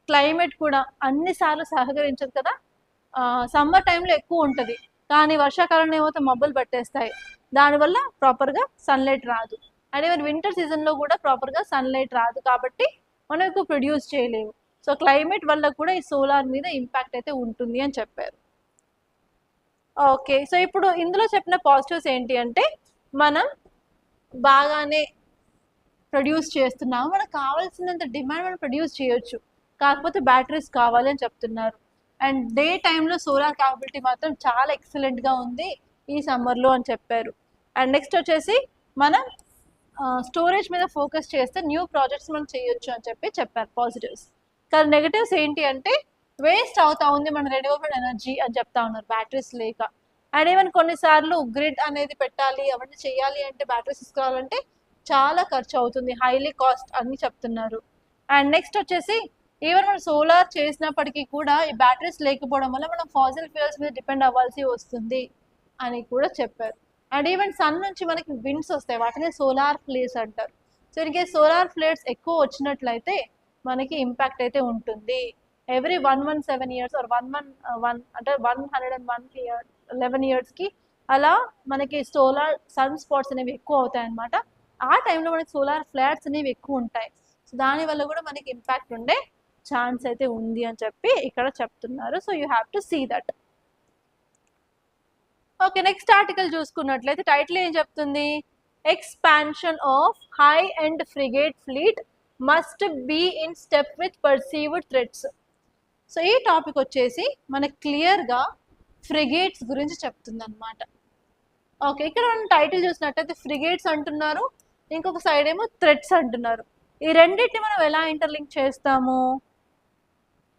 క్లైమేట్ కూడా అన్నిసార్లు సహకరించదు కదా. సమ్మర్ టైంలో ఎక్కువ ఉంటుంది, కానీ వర్షాకాలంలో ఏమైతే మబ్బులు పట్టేస్తాయి, దానివల్ల ప్రాపర్గా సన్లైట్ రాదు. అండ్ ఈవెన్ వింటర్ సీజన్లో కూడా ప్రాపర్గా సన్లైట్ రాదు, కాబట్టి మనం ఎక్కువ ప్రొడ్యూస్ చేయలేము. సో క్లైమేట్ వల్ల కూడా ఈ సోలార్ మీద ఇంపాక్ట్ అయితే ఉంటుంది అని చెప్పారు. ఓకే, సో ఇప్పుడు ఇందులో చెప్పిన పాజిటివ్స్ ఏంటి అంటే, మనం బాగానే ప్రొడ్యూస్ చేస్తున్నాము, మనకు కావాల్సినంత డిమాండ్ మనం ప్రొడ్యూస్ చేయొచ్చు, కాకపోతే బ్యాటరీస్ కావాలి అని చెప్తున్నారు. అండ్ డే టైంలో సోలార్ క్యాపబిలిటీ మాత్రం చాలా ఎక్సలెంట్గా ఉంది ఈ సమ్మర్లో అని చెప్పారు. అండ్ నెక్స్ట్ వచ్చేసి మనం స్టోరేజ్ మీద ఫోకస్ చేస్తే న్యూ ప్రాజెక్ట్స్ మనం చేయొచ్చు అని చెప్పి చెప్పారు పాజిటివ్స్. కానీ నెగటివ్స్ ఏంటి అంటే, వేస్ట్ అవుతా ఉంది మన రెన్యూవబుల్ ఎనర్జీ అని చెప్తా ఉన్నారు బ్యాటరీస్ లేక. అండ్ ఈవెన్ కొన్నిసార్లు గ్రిడ్ అనేది పెట్టాలి, అవన్నీ చేయాలి అంటే, బ్యాటరీస్ తీసుకోవాలంటే చాలా ఖర్చు అవుతుంది, హైలీ కాస్ట్ అని చెప్తున్నారు. అండ్ నెక్స్ట్ వచ్చేసి ఈవెన్ మనం సోలార్ చేసినప్పటికీ కూడా ఈ బ్యాటరీస్ లేకపోవడం వల్ల మనం ఫాసిల్ ఫ్యూయల్స్ మీద డిపెండ్ అవ్వాల్సి వస్తుంది అని కూడా చెప్పారు. అండ్ ఈవెన్ సన్ నుంచి మనకి విండ్స్ వస్తాయి, వాటిని సోలార్ ఫ్లేర్స్ అంటారు. సో ఇన్కే సోలార్ ఫ్లేర్స్ ఎక్కువ వచ్చినట్లయితే మనకి ఇంపాక్ట్ అయితే ఉంటుంది. ఎవ్రీ 117 years ఆర్ 111 yearsకి అలా మనకి సోలార్ సన్ స్పాట్స్ అనేవి ఎక్కువ అవుతాయి అన్నమాట. ఆ టైంలో మనకి సోలార్ ఫ్లాట్స్ అనేవి ఎక్కువ ఉంటాయి. సో దానివల్ల కూడా మనకి ఇంపాక్ట్ ఉండే ఛాన్స్ అయితే ఉంది అని చెప్పి ఇక్కడ చెప్తున్నారు. So you have to see that. Okay, next article చూసుకున్నట్లయితే టైటిల్ ఏం చెప్తుంది, expansion of high and frigate fleet must be in step with perceived threats. So ఈ టాపిక్ వచ్చేసి మనకు క్లియర్గా ఫ్రిగేట్స్ గురించి చెప్తుంది అనమాట. ఓకే, ఇక్కడ మనం టైటిల్ చూసినట్టయితే ఫ్రిగేట్స్ అంటున్నారు, ఇంకొక సైడ్ ఏమో థ్రెట్స్ అంటున్నారు. ఈ రెండింటిని మనం ఎలా ఇంటర్లింక్ చేస్తాము,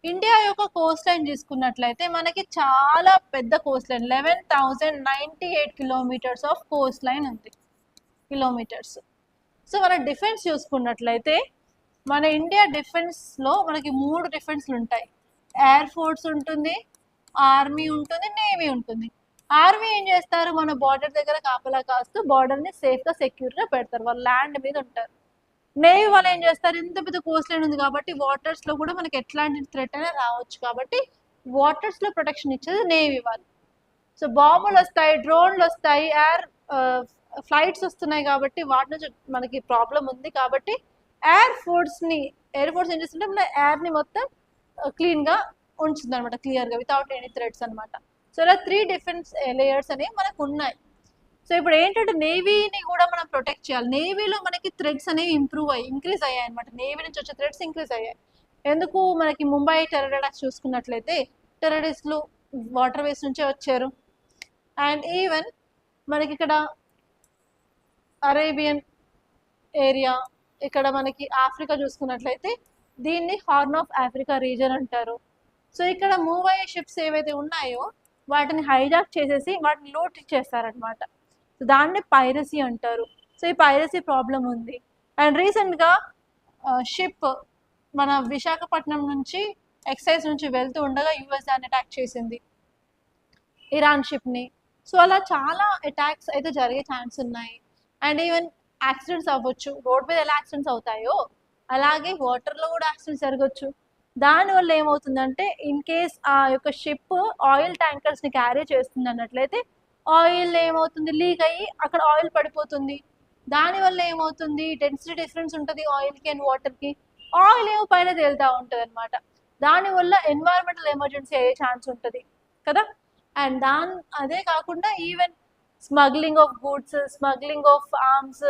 ఇండియా యొక్క కోస్ట్ లైన్ తీసుకున్నట్లయితే మనకి చాలా పెద్ద Coast line, 11,098 kilometers of Coast line ఉంది, కిలోమీటర్స్. సో మన డిఫెన్స్ చూసుకున్నట్లయితే మన ఇండియా డిఫెన్స్లో మనకి 3 డిఫెన్స్లు ఉంటాయి. ఎయిర్ ఫోర్స్ ఉంటుంది, ఆర్మీ ఉంటుంది, నేవీ ఉంటుంది. ఆర్మీ ఏం చేస్తారు, మన బార్డర్ దగ్గర కాపలా కాస్తూ బార్డర్ని సేఫ్గా సెక్యూర్గా పెడతారు, వాళ్ళు ల్యాండ్ మీద ఉంటారు. నేవీ వాళ్ళు ఏం చేస్తారు, ఇంత పెద్ద కోస్ట్ లైన్ ఉంది కాబట్టి వాటర్స్లో కూడా మనకి ఎట్లాంటి థ్రెట్ అయినా రావచ్చు, కాబట్టి వాటర్స్లో ప్రొటెక్షన్ ఇచ్చేది నేవీ వాళ్ళు. సో బాంబులు వస్తాయి, డ్రోన్లు వస్తాయి, ఎయిర్ ఫ్లైట్స్ వస్తున్నాయి, కాబట్టి వాటి నుంచి మనకి ప్రాబ్లం ఉంది. కాబట్టి ఎయిర్ ఫోర్స్ ఏం చేస్తుంటే మన ఎయిర్ని మొత్తం క్లీన్గా ఉంచుతుంది అనమాట, క్లియర్గా వితౌట్ ఎనీ థ్రెట్స్ అనమాట. సో ఇలా 3 డిఫెన్స్ లేయర్స్ అనేవి మనకు ఉన్నాయి. సో ఇప్పుడు ఏంటంటే నేవీని కూడా మనం ప్రొటెక్ట్ చేయాలి. నేవీలో మనకి థ్రెట్స్ అనేవి ఇంక్రీజ్ అయ్యాయి అనమాట. నేవీ నుంచి వచ్చే థ్రెట్స్ ఇంక్రీజ్ అయ్యాయి. ఎందుకు, మనకి ముంబై టెర్రర్ అటాక్స్ చూసుకున్నట్లయితే టెర్రరిస్టులు వాటర్ వేస్ నుంచే వచ్చారు. అండ్ ఈవెన్ మనకి ఇక్కడ అరేబియన్ ఏరియా. ఇక్కడ మనకి ఆఫ్రికా చూసుకున్నట్లయితే దీన్ని హార్న్ ఆఫ్ ఆఫ్రికా రీజన్ అంటారు. సో ఇక్కడ మూవ్ అయ్యే షిప్స్ ఏవైతే ఉన్నాయో వాటిని హైజాక్ చేసేసి వాటిని లూట్ చేస్తారనమాట. సో దాన్ని పైరసీ అంటారు. సో ఈ పైరసీ ప్రాబ్లం ఉంది. అండ్ రీసెంట్గా షిప్ మన విశాఖపట్నం నుంచి ఎక్సైజ్ నుంచి వెళ్తూ ఉండగా యుఎస్ దాన్ని అటాక్ చేసింది, ఇరాన్ షిప్ని. సో అలా చాలా అటాక్స్ అయితే జరిగే ఛాన్స్ ఉన్నాయి. అండ్ ఈవెన్ యాక్సిడెంట్స్ అవ్వచ్చు. రోడ్ మీద ఎలా యాక్సిడెంట్స్ అవుతాయో అలాగే వాటర్లో కూడా యాక్సిడెంట్స్ జరగవచ్చు. దానివల్ల ఏమవుతుందంటే ఇన్ కేస్ ఆ యొక్క షిప్ ఆయిల్ ట్యాంకర్స్ని క్యారీ చేస్తుంది అన్నట్లయితే ఆయిల్ ఏమవుతుంది, లీక్ అయ్యి అక్కడ ఆయిల్ పడిపోతుంది. దానివల్ల ఏమవుతుంది, డెన్సిటీ డిఫరెన్స్ ఉంటుంది ఆయిల్కి అండ్ వాటర్కి. ఆయిల్ ఏమో పైన తేలుతూ ఉంటుంది అనమాట. దానివల్ల ఎన్వైరన్మెంటల్ ఎమర్జెన్సీ అయ్యే ఛాన్స్ ఉంటుంది కదా. అండ్ అదే కాకుండా even smuggling of goods, smuggling of arms,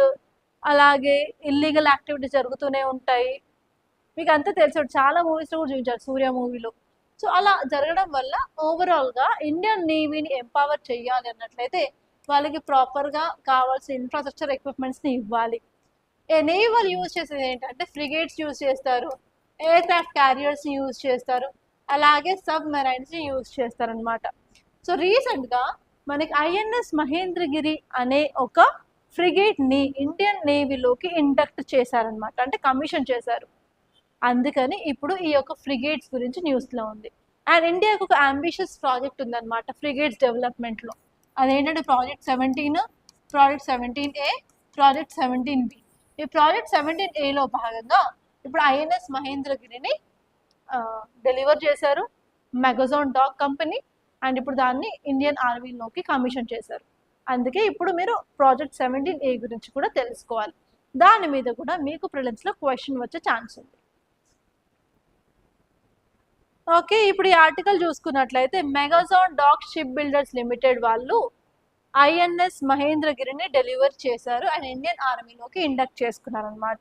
అలాగే ఇల్లీగల్ యాక్టివిటీస్ జరుగుతూనే ఉంటాయి. మీకు అంతా తెలుసు, చాలా మూవీస్లో కూడా చూపించారు, సూర్య మూవీలో. సో అలా జరగడం వల్ల ఓవరాల్గా ఇండియన్ నేవీని ఎంపవర్ చేయాలి అన్నట్లయితే వాళ్ళకి ప్రాపర్గా కావాల్సిన ఇన్ఫ్రాస్ట్రక్చర్ ఎక్విప్మెంట్స్ని ఇవ్వాలి. నేవీ వాళ్ళు యూజ్ చేసేది ఏంటంటే ఫ్రిగేట్స్ యూజ్ చేస్తారు, ఎయిర్ క్రాఫ్ట్ క్యారియర్స్ని యూజ్ చేస్తారు, అలాగే సబ్ మెరైన్స్ని యూజ్ చేస్తారనమాట. సో రీసెంట్గా మనకి ఐఎన్ఎస్ మహేంద్రగిరి అనే ఒక ఫ్రిగేట్ని ఇండియన్ నేవీలోకి ఇండక్ట్ చేశారనమాట, అంటే కమిషన్ చేశారు. అందుకని ఇప్పుడు ఈ యొక్క ఫ్రిగేట్స్ గురించి న్యూస్లో ఉంది. అండ్ ఇండియాకు ఒక అంబిషియస్ ప్రాజెక్ట్ ఉందన్నమాట ఫ్రిగేట్స్ డెవలప్మెంట్లో. అదేంటంటే project 17, project 17A, project 17B. ఈ ప్రాజెక్ట్ 17Aలో భాగంగా ఇప్పుడు ఐఎన్ఎస్ మహేంద్రగిరిని డెలివర్ చేశారు మెగాజాన్ డాక్ కంపెనీ. అండ్ ఇప్పుడు దాన్ని ఇండియన్ ఆర్మీలోకి కమిషన్ చేశారు. అందుకే ఇప్పుడు మీరు ప్రాజెక్ట్ 17A గురించి కూడా తెలుసుకోవాలి. దాని మీద కూడా మీకు ప్రిలిమ్స్లో క్వశ్చన్ వచ్చే ఛాన్స్ ఉంది. ఓకే, ఇప్పుడు ఈ ఆర్టికల్ చూసుకున్నట్లయితే మెగాజాన్ డాక్ షిప్ బిల్డర్స్ లిమిటెడ్ వాళ్ళు ఐఎన్ఎస్ మహేంద్రగిరిని డెలివర్ చేశారు అండ్ ఇండియన్ ఆర్మీలోకి ఇండక్ట్ చేసుకున్నారు అనమాట.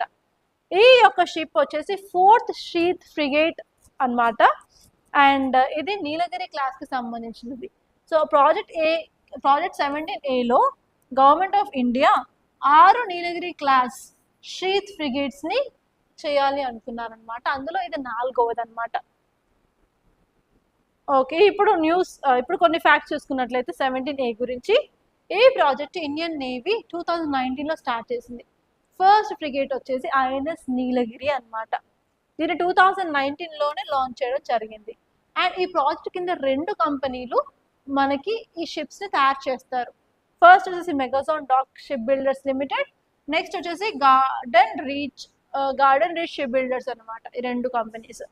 ఈ యొక్క షిప్ వచ్చేసి 4th షీత్ ఫ్రిగేట్ అనమాట. అండ్ ఇది నీలగిరి క్లాస్కి సంబంధించినది. సో ప్రాజెక్ట్ 17Aలో government of India 6 Nilgiri class షీత్ ఫ్రిగేట్స్ని చేయాలి అనుకున్నారనమాట. అందులో ఇది 4వది అనమాట. ఓకే, ఇప్పుడు కొన్ని ఫ్యాక్ట్స్ చూసుకున్నట్లయితే 17A గురించి. ఈ ప్రాజెక్ట్ ఇండియన్ నేవీ 2019లో స్టార్ట్ చేసింది. ఫస్ట్ ఫ్రిగేట్ వచ్చేసి ఐఎన్ఎస్ నీలగిరి అనమాట. దీన్ని 2019లోనే లాంచ్ చేయడం జరిగింది. అండ్ ఈ ప్రాజెక్ట్ కింద 2 కంపెనీలు మనకి ఈ షిప్స్ని తయారు చేస్తారు. ఫస్ట్ వచ్చేసి Mazagon Dock Ship Builders Limited, next వచ్చేసి గార్డెన్ రీచ్ షిప్ బిల్డర్స్ అనమాట, ఈ 2 కంపెనీస్.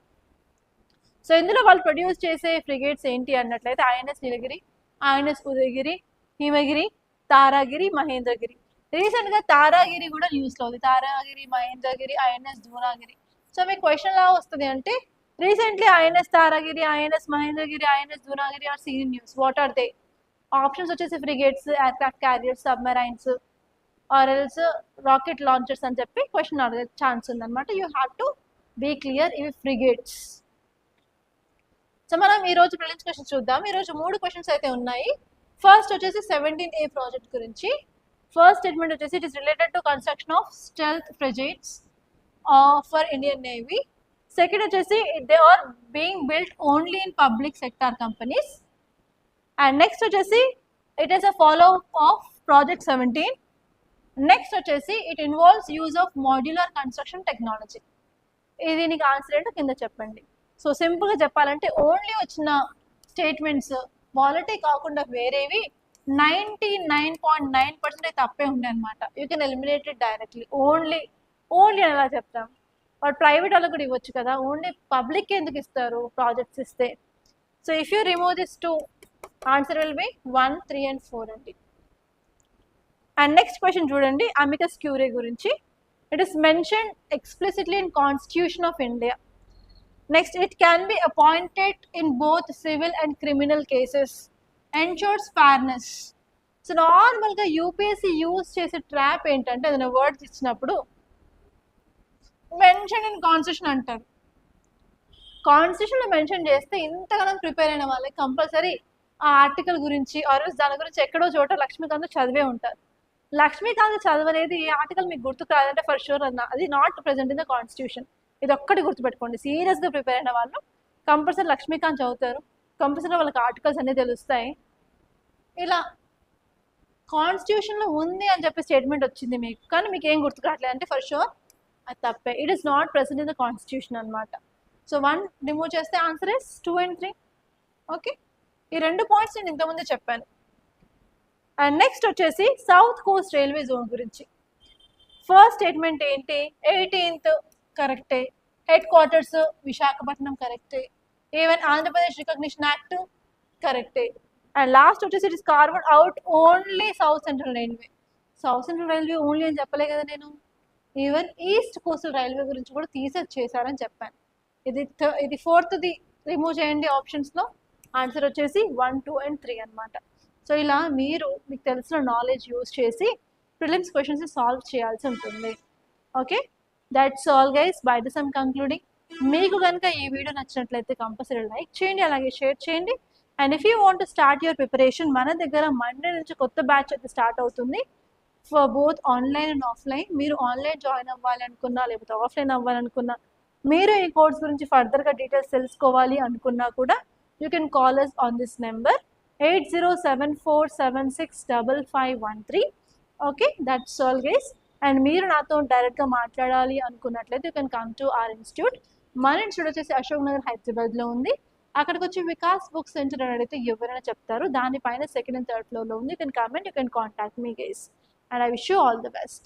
సో ఇందులో వాళ్ళు ప్రొడ్యూస్ చేసే ఫ్రిగేట్స్ ఏంటి అన్నట్లయితే ఐఎన్ఎస్ నీలగిరి, ఐఎన్ఎస్ ఉదయగిరి, హిమగిరి, తారాగిరి, మహేంద్రగిరి. రీసెంట్గా తారాగిరి కూడా న్యూస్లో ఉంది. తారాగిరి, మహేంద్రగిరి, ఐఎన్ఎస్ దూనాగిరి. సో మీకు క్వశ్చన్ ఎలా వస్తుంది అంటే recently INS Taragiri, INS Mahendragiri, INS Dunagiri are seen in news. What are they? Options వచ్చేసి frigates, aircraft carriers, submarines or else rocket launchers అని చెప్పి క్వశ్చన్ అడిగే ఛాన్స్ ఉందన్నమాట. You have to be clear ఇవి ఫ్రిగేట్స్. సో మనం ఈరోజు ప్రిలిమ్స్ క్వశ్చన్స్ చూద్దాం. ఈరోజు 3 క్వశ్చన్స్ అయితే ఉన్నాయి. ఫస్ట్ వచ్చేసి 17A ప్రాజెక్ట్ గురించి. ఫస్ట్ స్టేట్మెంట్ వచ్చేసి it is related to construction of stealth frigates for Indian navy. Second వచ్చేసి they are being built only in public sector companies. And next వచ్చేసి it is a follow of project 17. Next వచ్చేసి it involves use of modular construction technology. ఇది నీకు ఆన్సర్ ఏంటో కింద చెప్పండి. సో సింపుల్గా చెప్పాలంటే ఓన్లీ వచ్చిన స్టేట్మెంట్స్ క్వాలిటీ కాకుండా వేరేవి 99.9% తప్పే ఉండే అనమాట. You can eliminate it directly. Only ఎలా చెప్తాం, వాడు ప్రైవేట్ వాళ్ళకి కూడా ఇవ్వచ్చు కదా, ఓన్లీ పబ్లిక్కి ఎందుకు ఇస్తారు ప్రాజెక్ట్స్ ఇస్తే. So if you remove this 2, answer will be 1, 3 and 4 అండి. అండ్ నెక్స్ట్ క్వశ్చన్ చూడండి, అమికస్ క్యూరీ గురించి. It is mention explicitly in constitution of India. Next, it can be appointed in both civil and criminal cases. Ensures fairness. So నార్మల్గా యూపీఎస్సీ యూజ్ చేసే ట్రాప్ ఏంటంటే ఏదైనా వర్డ్స్ ఇచ్చినప్పుడు మెన్షన్ ఇన్ కాన్స్టిట్యూషన్ అంటారు. కాన్స్టిట్యూషన్లో మెన్షన్ చేస్తే ఇంతగానో ప్రిపేర్ అయిన వాళ్ళకి కంపల్సరీ ఆ ఆర్టికల్ గురించి ఆర్ దాని గురించి ఎక్కడో చోట లక్ష్మీకాంత్ చదివే ఉంటారు. లక్ష్మీకాంత్ చదవలేదు ఏ ఆర్టికల్ మీకు గుర్తుకు రాదంటే ఫర్ షూర్ అన్న అది not present in the constitution. ఇది ఒక్కటి గుర్తుపెట్టుకోండి, సీరియస్గా ప్రిపేర్ అయిన వాళ్ళు కంపల్సరీ లక్ష్మీకాంత్ చదువుతారు, కంపల్సరీ వాళ్ళకి ఆర్టికల్స్ అన్నీ తెలుస్తాయి. ఇలా కాన్స్టిట్యూషన్లో ఉంది అని చెప్పి స్టేట్మెంట్ వచ్చింది మీకు, కానీ మీకు ఏం గుర్తుకు రావట్లేదు అంటే ఫర్ షూర్ అది తప్పే. It is not present in the constitution అనమాట. సో 1 రిమూవ్ చేస్తే ఆన్సర్ ఇస్ 2 and 3. ఓకే, ఈ 2 పాయింట్స్ నేను ఇంతకుముందే చెప్పాను. అండ్ నెక్స్ట్ వచ్చేసి సౌత్ కోస్ట్ రైల్వే జోన్ గురించి. ఫస్ట్ స్టేట్మెంట్ ఏంటి, 18th కరెక్టే, హెడ్ క్వార్టర్స్ విశాఖపట్నం కరెక్టే, ఈవెన్ ఆంధ్రప్రదేశ్ రికగ్నిషన్ యాక్ట్ కరెక్టే. అండ్ లాస్ట్ వచ్చేసి it is carved out only south central railway. South central railway only అని చెప్పలే కదా నేను, ఈవెన్ ఈస్ట్ కోస్టల్ రైల్వే గురించి కూడా చేశారని చెప్పాను. ఇది 4th రిమూవ్ చేయండి ఆప్షన్స్లో. ఆన్సర్ వచ్చేసి 1, 2 and 3 అనమాట. సో ఇలా మీకు తెలిసిన నాలెడ్జ్ యూజ్ చేసి ప్రిలిమ్స్ క్వశ్చన్స్ సాల్వ్ చేయాల్సి ఉంటుంది. Okay, that's all guys. By this I'm concluding. మీకు కనుక ఈ వీడియో నచ్చినట్లయితే కంపల్సరీ లైక్ చేయండి, అలాగే షేర్ చేయండి. And if you want to start your preparation, మన దగ్గర మండే నుంచి కొత్త బ్యాచ్ అయితే స్టార్ట్ అవుతుంది for both online and offline. మీరు ఆన్లైన్ జాయిన్ అవ్వాలి అనుకున్నా, లేకపోతే ఆఫ్లైన్ అవ్వాలనుకున్నా, మీరు ఈ కోర్స్ గురించి ఫర్దర్గా డీటెయిల్స్ తెలుసుకోవాలి అనుకున్నా కూడా you can call us on this number 8074765513. Okay, that's all guys. And మీరు నాతో డైరెక్ట్గా మాట్లాడాలి అనుకున్నట్లయితే you can come to our institute. మన ఇన్స్టిట్యూట్ వచ్చేసి అశోక్ నగర్ హైదరాబాద్లో ఉంది. అక్కడికి వచ్చి వికాస్ బుక్ సెంటర్ అని అడిగితే ఎవరైనా చెప్తారు. దానిపైన 2nd and 3rd floorలో ఉంది. You can come and you can contact me guys. And I wish you all the best.